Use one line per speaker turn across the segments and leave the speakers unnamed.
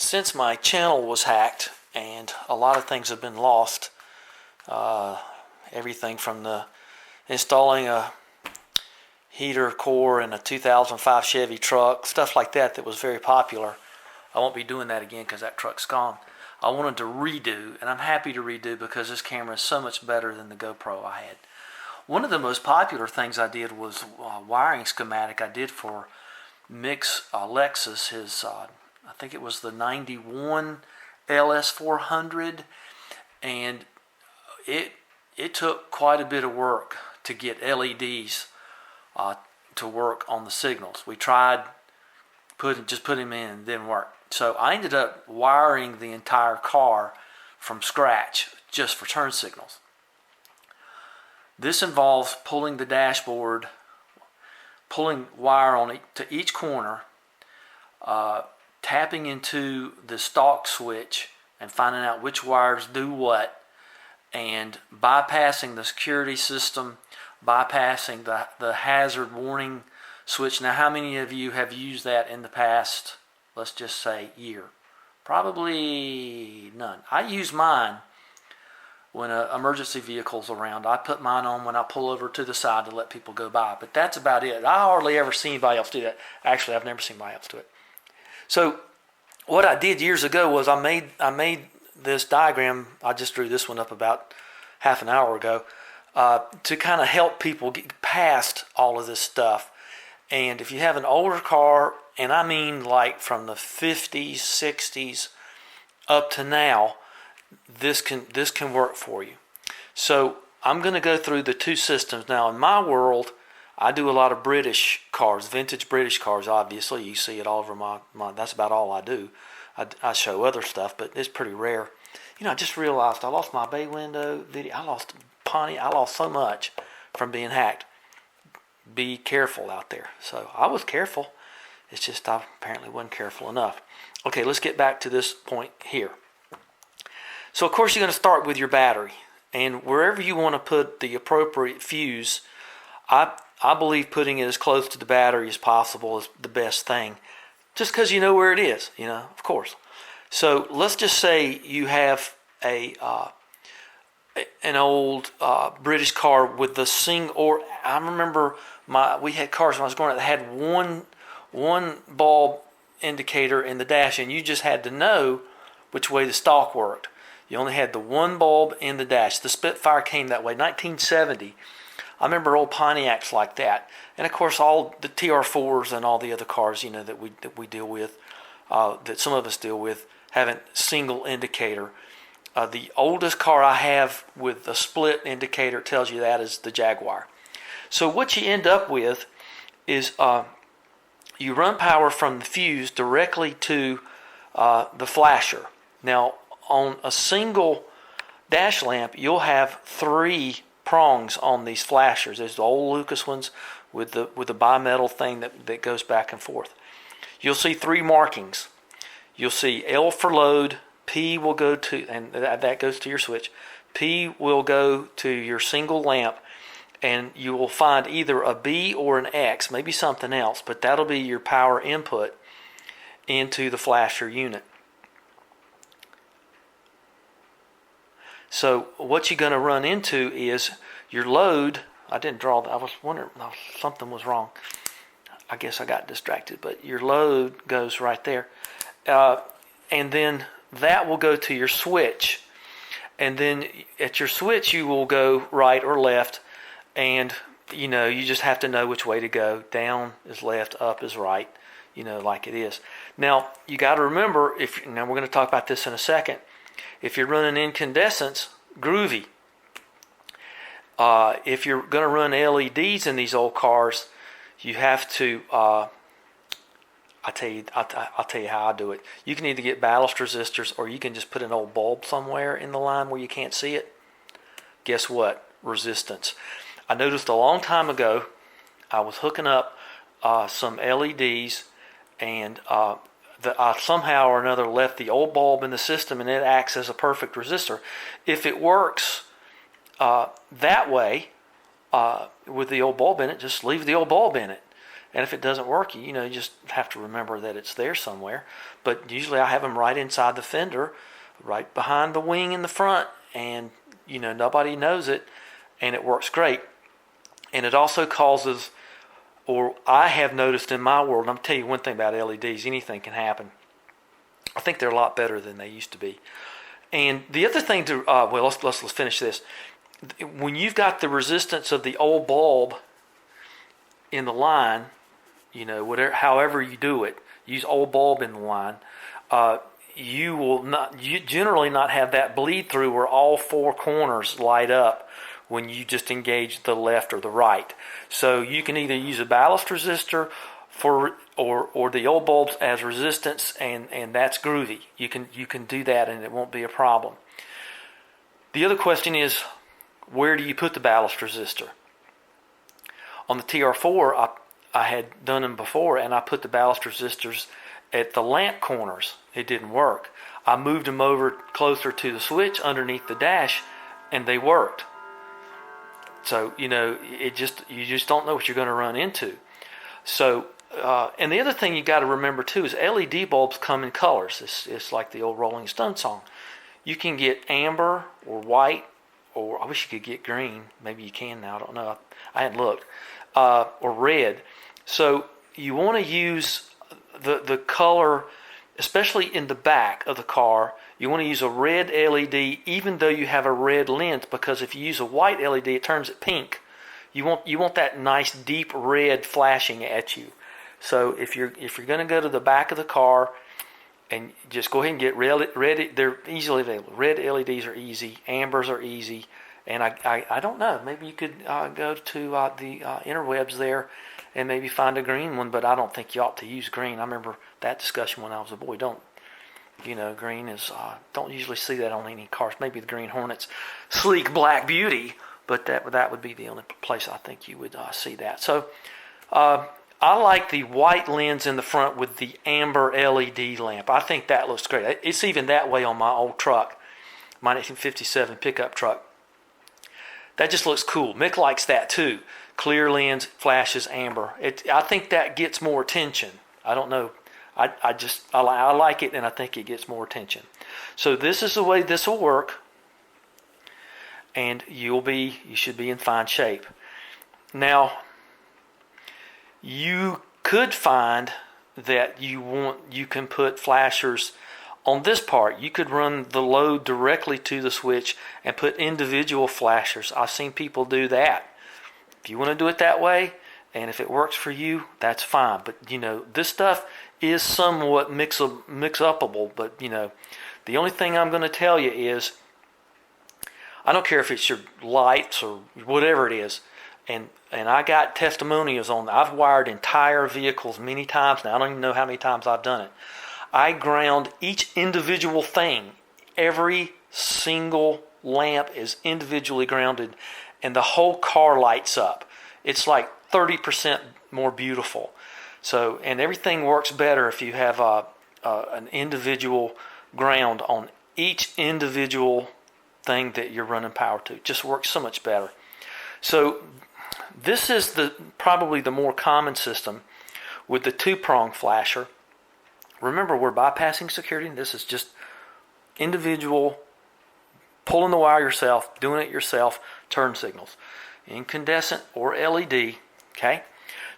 since my channel was hacked and a lot of things have been lost, everything from the installing a heater core in a 2005 Chevy truck, stuff like that was very popular. I won't be doing that again because that truck's gone. I wanted to redo, and I'm happy to redo because this camera is so much better than the GoPro I had. One of the most popular things I did was a wiring schematic I did for Mick's Lexus, his I think it was the 91 LS400, and it took quite a bit of work to get LEDs to work on the signals. We tried just put them in, and it didn't work. So I ended up wiring the entire car from scratch just for turn signals. This involves pulling the dashboard, pulling wire on it to each corner, tapping into the stalk switch and finding out which wires do what, and bypassing the security system, bypassing the hazard warning switch. Now, how many of you have used that in the past, let's just say, year? Probably none. I use mine when an emergency vehicle's around. I put mine on when I pull over to the side to let people go by, but that's about it. I hardly ever see anybody else do that. Actually, I've never seen anybody else do it. So what I did years ago was I made this diagram. I just drew this one up about half an hour ago to kind of help people get past all of this stuff. And if you have an older car, and I mean like from the 50s, 60s up to now, this can work for you. So I'm going to go through the two systems. Now, in my world, I do a lot of British cars, vintage British cars, obviously. You see it all over my that's about all I do. I show other stuff, but it's pretty rare. You know, I just realized I lost my bay window video. I lost so much from being hacked. Be careful out there. So I was careful. It's just I apparently wasn't careful enough. Okay, let's get back to this point here. So of course you're going to start with your battery, and wherever you want to put the appropriate fuse, I believe putting it as close to the battery as possible is the best thing, just because you know where it is, of course. So let's just say you have an old British car with the or I remember we had cars when I was growing up that had one bulb indicator in the dash, and you just had to know which way the stalk worked. You only had the one bulb in the dash. The Spitfire came that way. 1970. I remember old Pontiacs like that, and of course all the TR4s and all the other cars, that we deal with, that some of us deal with, have a single indicator. The oldest car I have with a split indicator tells you that is the Jaguar. So what you end up with is you run power from the fuse directly to the flasher. Now, on a single dash lamp, you'll have 3 prongs on these flashers. There's the old Lucas ones with the bimetal thing that goes back and forth. You'll see 3 markings. You'll see L for load, P will go to, and that goes to your switch. P will go to your single lamp, and you will find either a B or an X, maybe something else, but that'll be your power input into the flasher unit. So what you're going to run into is your load. I didn't draw that. I was wondering if something was wrong. I guess I got distracted, but your load goes right there. And then that will go to your switch. And then at your switch, you will go right or left. And, you just have to know which way to go. Down is left, up is right, like it is. Now, you got to remember, now we're going to talk about this in a second. If you're running incandescents, groovy. If you're going to run LEDs in these old cars, you have to, I'll tell you how I do it. You can either get ballast resistors, or you can just put an old bulb somewhere in the line where you can't see it. Guess what? Resistance. I noticed a long time ago, I was hooking up some LEDs, and I somehow or another left the old bulb in the system, and it acts as a perfect resistor. If it works that way with the old bulb in it, just leave the old bulb in it. And if it doesn't work, you just have to remember that it's there somewhere. But usually I have them right inside the fender, right behind the wing in the front, and nobody knows it, and it works great. And it also causes, or I have noticed in my world, and I'm going to tell you one thing about LEDs, anything can happen. I think they're a lot better than they used to be. And the other thing let's finish this. When you've got the resistance of the old bulb in the line, however you do it, use old bulb in the line, you generally not have that bleed through where all four corners light up when you just engage the left or the right. So you can either use a ballast resistor or the old bulbs as resistance, and that's groovy. You can do that and it won't be a problem. The other question is, where do you put the ballast resistor? On the TR4, I had done them before, and I put the ballast resistors at the lamp corners. It didn't work. I moved them over closer to the switch underneath the dash, and they worked. So, you just don't know what you're going to run into. So, and the other thing you got to remember too is LED bulbs come in colors. It's like the old Rolling Stone song. You can get amber or white, or I wish you could get green. Maybe you can now. I don't know. I hadn't looked. Or red. So you want to use the color, especially in the back of the car. You want to use a red LED, even though you have a red lens, because if you use a white LED, it turns it pink. You want that nice deep red flashing at you. So if you're going to go to the back of the car, and just go ahead and get red. They're easily available. Red LEDs are easy. Ambers are easy. And I don't know. Maybe you could go to the interwebs there and maybe find a green one, but I don't think you ought to use green. I remember that discussion when I was a boy. Green is, don't usually see that on any cars. Maybe the Green Hornet's sleek black beauty, but that would be the only place I think you would see that. So I like the white lens in the front with the amber LED lamp. I think that looks great. It's even that way on my old truck, my 1957 pickup truck. That just looks cool. Mick likes that too. Clear lens, flashes amber. I think that gets more attention. I don't know. I like it, and I think it gets more attention. So this is the way this will work, and you should be in fine shape. Now, you could find that you can put flashers on this part. You could run the load directly to the switch and put individual flashers. I've seen people do that. If you want to do it that way, and if it works for you, that's fine. But this stuff is somewhat mix-upable. But the only thing I'm going to tell you is, I don't care if it's your lights or whatever it is. And I got testimonials on that. I've wired entire vehicles many times now. I don't even know how many times I've done it. I ground each individual thing. Every single lamp is individually grounded, and the whole car lights up. It's like 30% more beautiful. So, and everything works better if you have an individual ground on each individual thing that you're running power to. It just works so much better. So this is probably the more common system with the two-prong flasher. Remember, we're bypassing security. This is just individual, pulling the wire yourself, doing it yourself, turn signals. Incandescent or LED, okay?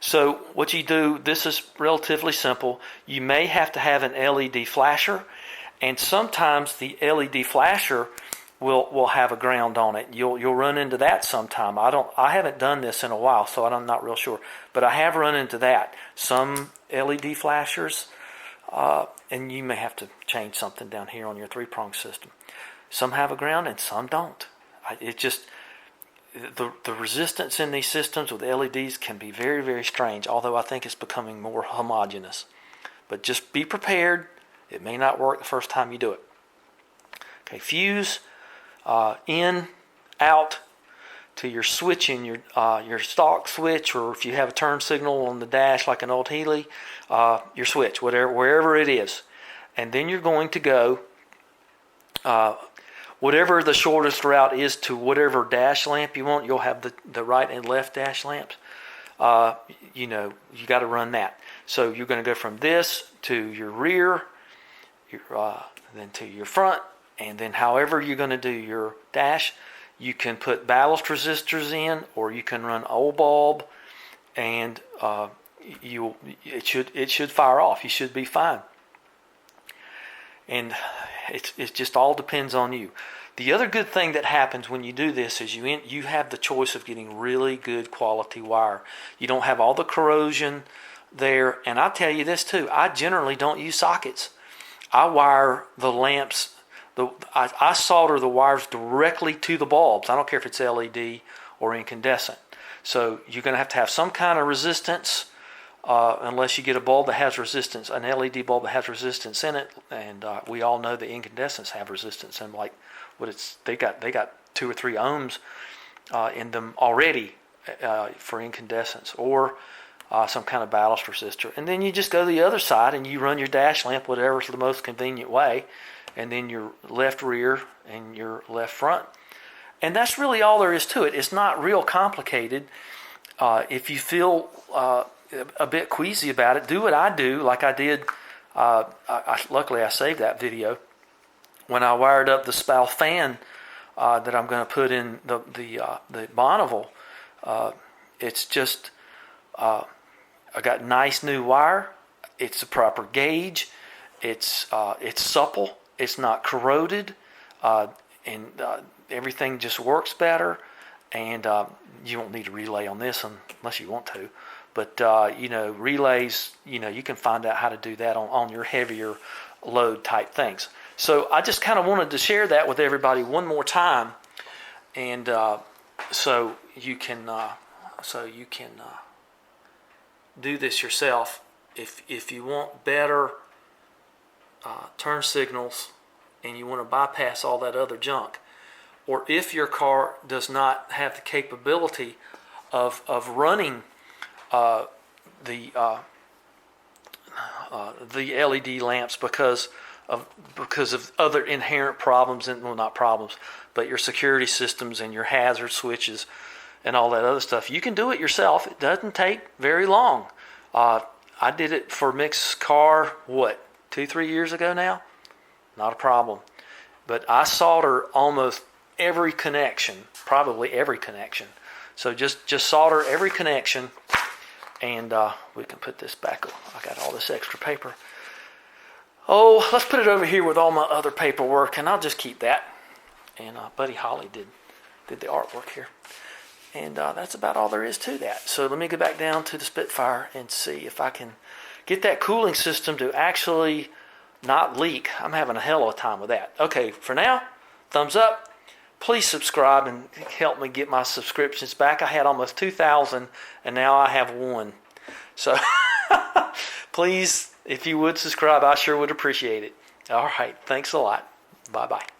So what you do, this is relatively simple. You may have to have an LED flasher, and sometimes the LED flasher will have a ground on it. You'll run into that sometime. I haven't done this in a while, so I'm not real sure. But I have run into that. Some LED flashers, and you may have to change something down here on your three-prong system. Some have a ground and some don't. The resistance in these systems with LEDs can be very, very strange, although I think it's becoming more homogeneous. But just be prepared. It may not work the first time you do it. Okay, fuse in, out to your switch in your stock switch, or if you have a turn signal on the dash like an old Healy, your switch, wherever it is. And then you're going to go whatever the shortest route is to whatever dash lamp you want. You'll have the right and left dash lamps. you know, you got to run that. So you're going to go from this to your rear, then to your front, and then however you're going to do your dash, you can put ballast resistors in, or you can run old bulb, and it should fire off. You should be fine. And it just all depends on you. The other good thing that happens when you do this is you have the choice of getting really good quality wire. You don't have all the corrosion there. And I'll tell you this too, I generally don't use sockets. I wire the lamps, I solder the wires directly to the bulbs. I don't care if it's LED or incandescent. So you're going to have some kind of resistance, unless you get a bulb that has resistance, an LED bulb that has resistance in it. And we all know the incandescents have resistance, and like they got 2 or 3 ohms in them already for incandescents, or some kind of ballast resistor. And then you just go to the other side and you run your dash lamp, whatever's the most convenient way, and then your left rear and your left front. And that's really all there is to it. It's not real complicated. If you feel a bit queasy about it, do what I do, like I did. Luckily, I saved that video when I wired up the spout fan that I'm going to put in the Bonneville. It's just I got nice new wire. It's the proper gauge. It's supple. It's not corroded, and everything just works better. And you don't need a relay on this unless you want to. But relays, you can find out how to do that on your heavier load type things. So I just kind of wanted to share that with everybody one more time, and so you can do this yourself if you want better turn signals and you want to bypass all that other junk, or if your car does not have the capability of running the LED lamps because of other inherent problems, and well, not problems, but your security systems and your hazard switches and all that other stuff. You can do it yourself. It doesn't take very long. I did it for Mick's car, 2-3 years ago now? Not a problem. But I solder almost every connection, probably every connection. So just solder every connection, and we can put this back. I got all this extra paper. Oh, let's put it over here with all my other paperwork, and I'll just keep that. And Buddy Holly did the artwork here. And that's about all there is to that. So let me go back down to the Spitfire and see if I can get that cooling system to actually not leak. I'm having a hell of a time with that. Okay, for now, thumbs up. Please subscribe and help me get my subscriptions back. I had almost 2,000, and now I have 1. So please, if you would subscribe, I sure would appreciate it. All right, thanks a lot. Bye-bye.